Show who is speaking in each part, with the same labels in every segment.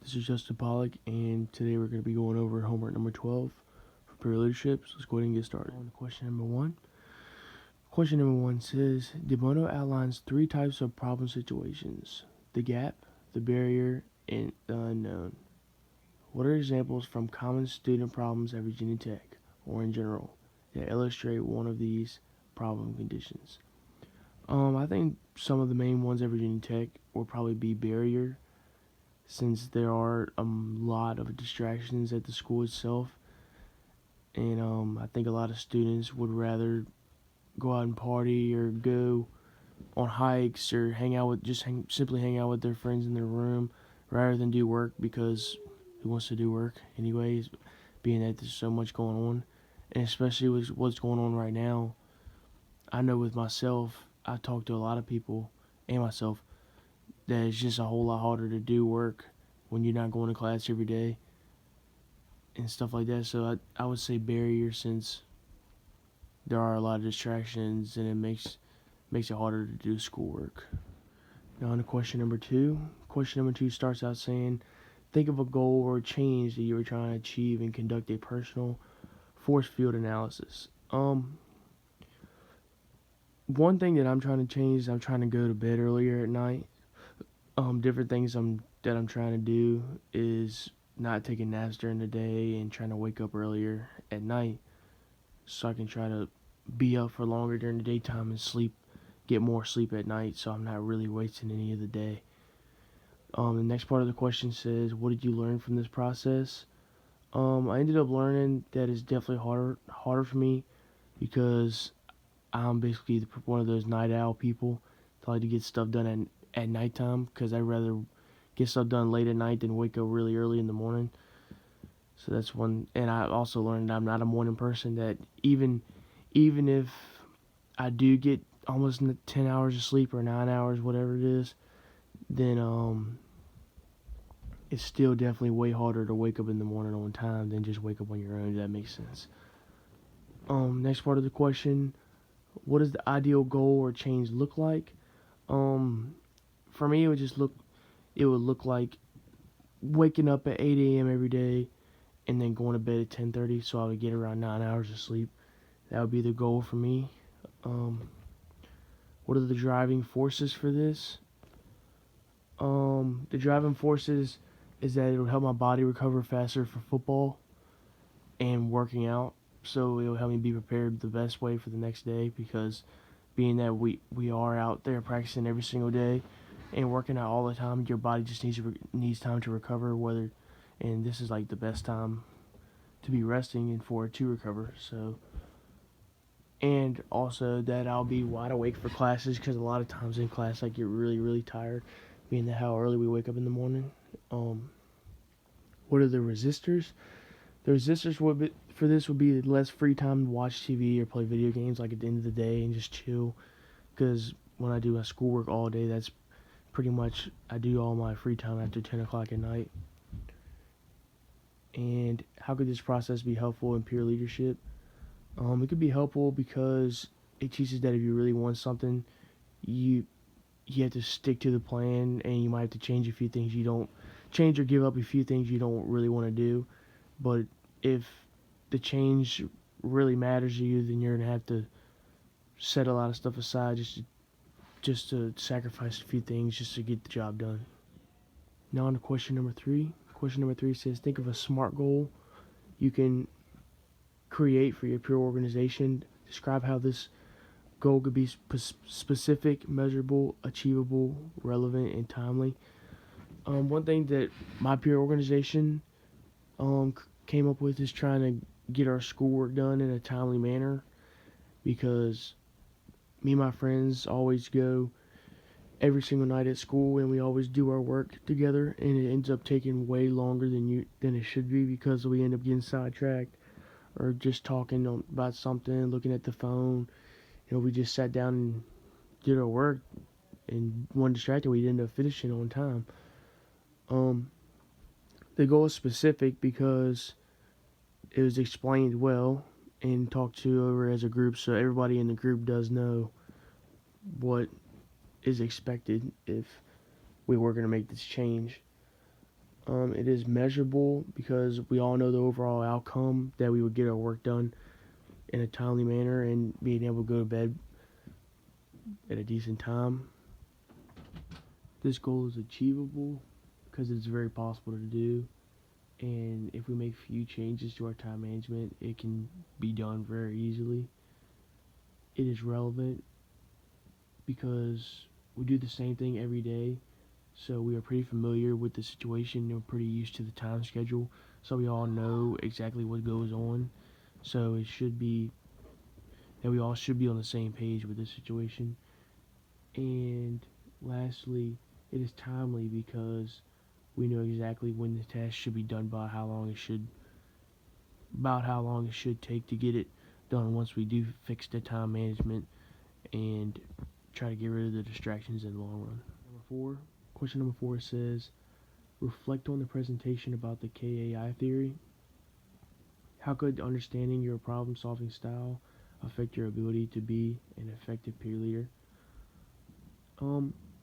Speaker 1: This is Justin Pollock, and today we're going to be going over homework number 12 for peer leadership. So let's go ahead and get started. On to question number 1. Question number 1 says, De Bono outlines 3 types of problem situations: the gap, the barrier, and the unknown. What are examples from common student problems at Virginia Tech, or in general, that illustrate one of these problem conditions? I think some of the main ones at Virginia Tech will probably be barrier, since there are a lot of distractions at the school itself, and I think a lot of students would rather go out and party or go on hikes or simply hang out with their friends in their room rather than do work, because who wants to do work anyways, being that there's so much going on. And especially with what's going on right now, I know with myself, I talk to a lot of people and myself that it's just a whole lot harder to do work when you're not going to class every day and stuff like that. So I would say barrier, since there are a lot of distractions and it makes it harder to do schoolwork. Now on to question number 2. Question number 2 starts out saying, think of a goal or a change that you were trying to achieve and conduct a personal force field analysis. One thing that I'm trying to change is I'm trying to go to bed earlier at night. Different things that I'm trying to do is not taking naps during the day and trying to wake up earlier at night, so I can try to be up for longer during the daytime and get more sleep at night, so I'm not really wasting any of the day. The next part of the question says, what did you learn from this process? I ended up learning that it's definitely harder for me, because I'm basically one of those night owl people. I like to get stuff done at nighttime, because I'd rather get stuff done late at night than wake up really early in the morning. So that's one. And I also learned that I'm not a morning person, that even if I do get almost 10 hours of sleep or 9 hours, whatever it is, then it's still definitely way harder to wake up in the morning on time than just wake up on your own, if that makes sense. Next part of the question, what does the ideal goal or change look like? For me, it would look like waking up at 8 a.m. every day and then going to bed at 10:30, so I would get around 9 hours of sleep. That would be the goal for me. What are the driving forces for this? The driving forces is that it will help my body recover faster for football and working out, so it will help me be prepared the best way for the next day, because being that we are out there practicing every single day and working out all the time, your body just needs time to recover, and this is like the best time to be resting and for it to recover. So, and also that I'll be wide awake for classes, because a lot of times in class I get really tired, being that how early we wake up in the morning. What are the resistors? The resistors for this would be less free time to watch TV or play video games like at the end of the day and just chill, because when I do my schoolwork all day, that's pretty much, I do all my free time after 10 o'clock at night. And how could this process be helpful in peer leadership? It could be helpful because it teaches that if you really want something, you have to stick to the plan, and you might have to change a few things you don't change, or give up a few things you don't really want to do. But if the change really matters to you, then you're gonna have to set a lot of stuff aside just to sacrifice a few things just to get the job done. Now on to question number 3. Question number 3 says, think of a SMART goal you can create for your peer organization. Describe how this goal could be specific, measurable, achievable, relevant, and timely. One thing that my peer organization came up with is trying to get our schoolwork done in a timely manner, because me and my friends always go every single night at school, and we always do our work together, and it ends up taking way longer than it should be, because we end up getting sidetracked or just talking about something, looking at the phone. We just sat down and did our work, and one distracted, we ended up finishing on time. The goal is specific because it was explained well and talked to over as a group, so everybody in the group does know what is expected if we were going to make this change. It is measurable because we all know the overall outcome, that we would get our work done in a timely manner and being able to go to bed at a decent time. This goal is achievable because it's very possible to do, and if we make few changes to our time management, it can be done very easily. It is relevant because we do the same thing every day, so we are pretty familiar with the situation and we're pretty used to the time schedule, so we all know exactly what goes on. So it should be that we all should be on the same page with this situation. And lastly, it is timely because we know exactly when the task should be done by about how long it should take to get it done once we do fix the time management and try to get rid of the distractions in the long run. Question number 4 says, reflect on the presentation about the KAI theory. How could understanding your problem-solving style affect your ability to be an effective peer leader?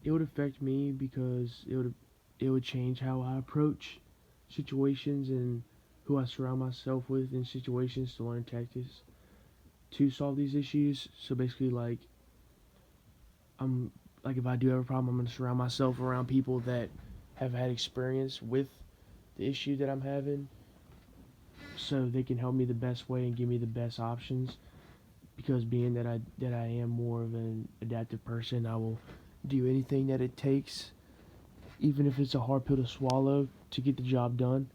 Speaker 1: It would affect me because it would change how I approach situations and who I surround myself with in situations to learn tactics to solve these issues. So basically, if I do have a problem, I'm going to surround myself around people that have had experience with the issue that I'm having, so they can help me the best way and give me the best options. Because being that I am more of an adaptive person, I will do anything that it takes, even if it's a hard pill to swallow, to get the job done.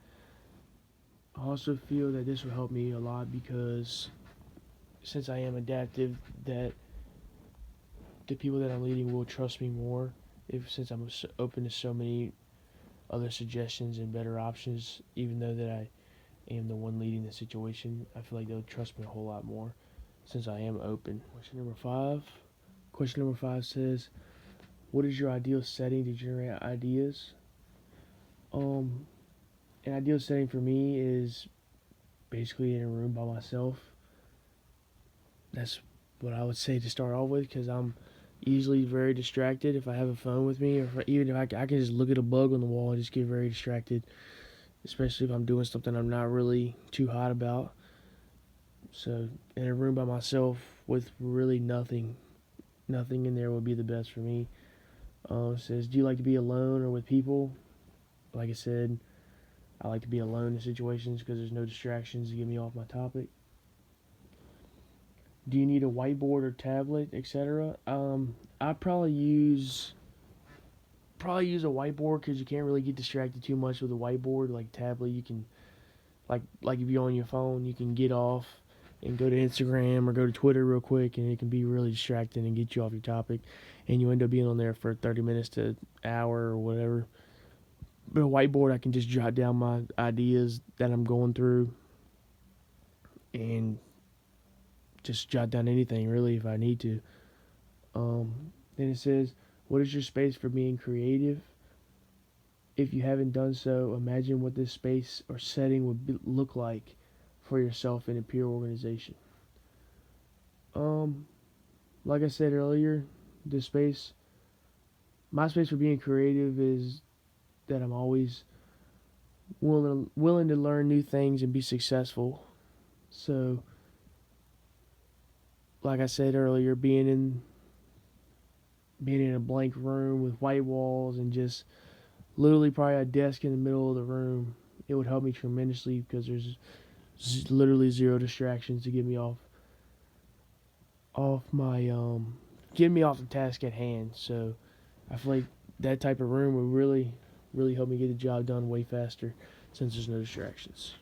Speaker 1: I also feel that this will help me a lot because since I am adaptive, that the people that I'm leading will trust me more, since I'm open to so many other suggestions and better options. Even though that I am the one leading the situation, I feel like they'll trust me a whole lot more since I am open. Question number 5 says, what is your ideal setting to generate ideas? An ideal setting for me is basically in a room by myself. That's what I would say to start off with, because I'm easily very distracted if I have a phone with me, or even if I can just look at a bug on the wall and just get very distracted, especially if I'm doing something I'm not really too hot about. So in a room by myself with really nothing in there would be the best for me. It says, do you like to be alone or with people? Like I said, I like to be alone in situations because there's no distractions to get me off my topic. Do you need a whiteboard or tablet, etc.? I probably use a whiteboard because you can't really get distracted too much with a whiteboard. Like tablet, you can like if you're on your phone, you can get off and go to Instagram or go to Twitter real quick, and it can be really distracting and get you off your topic, and you end up being on there for 30 minutes to an hour or whatever. But a whiteboard, I can just jot down my ideas that I'm going through and just jot down anything really if I need to. Then it says, what is your space for being creative? If you haven't done so, imagine what this space or setting would look like for yourself in a peer organization. Like I said earlier, my space for being creative is that I'm always willing to learn new things and be successful. So, like I said earlier, being in a blank room with white walls and just literally probably a desk in the middle of the room, it would help me tremendously because there's literally zero distractions to get me off my get me off the task at hand. So I feel like that type of room would really help me get the job done way faster since there's no distractions.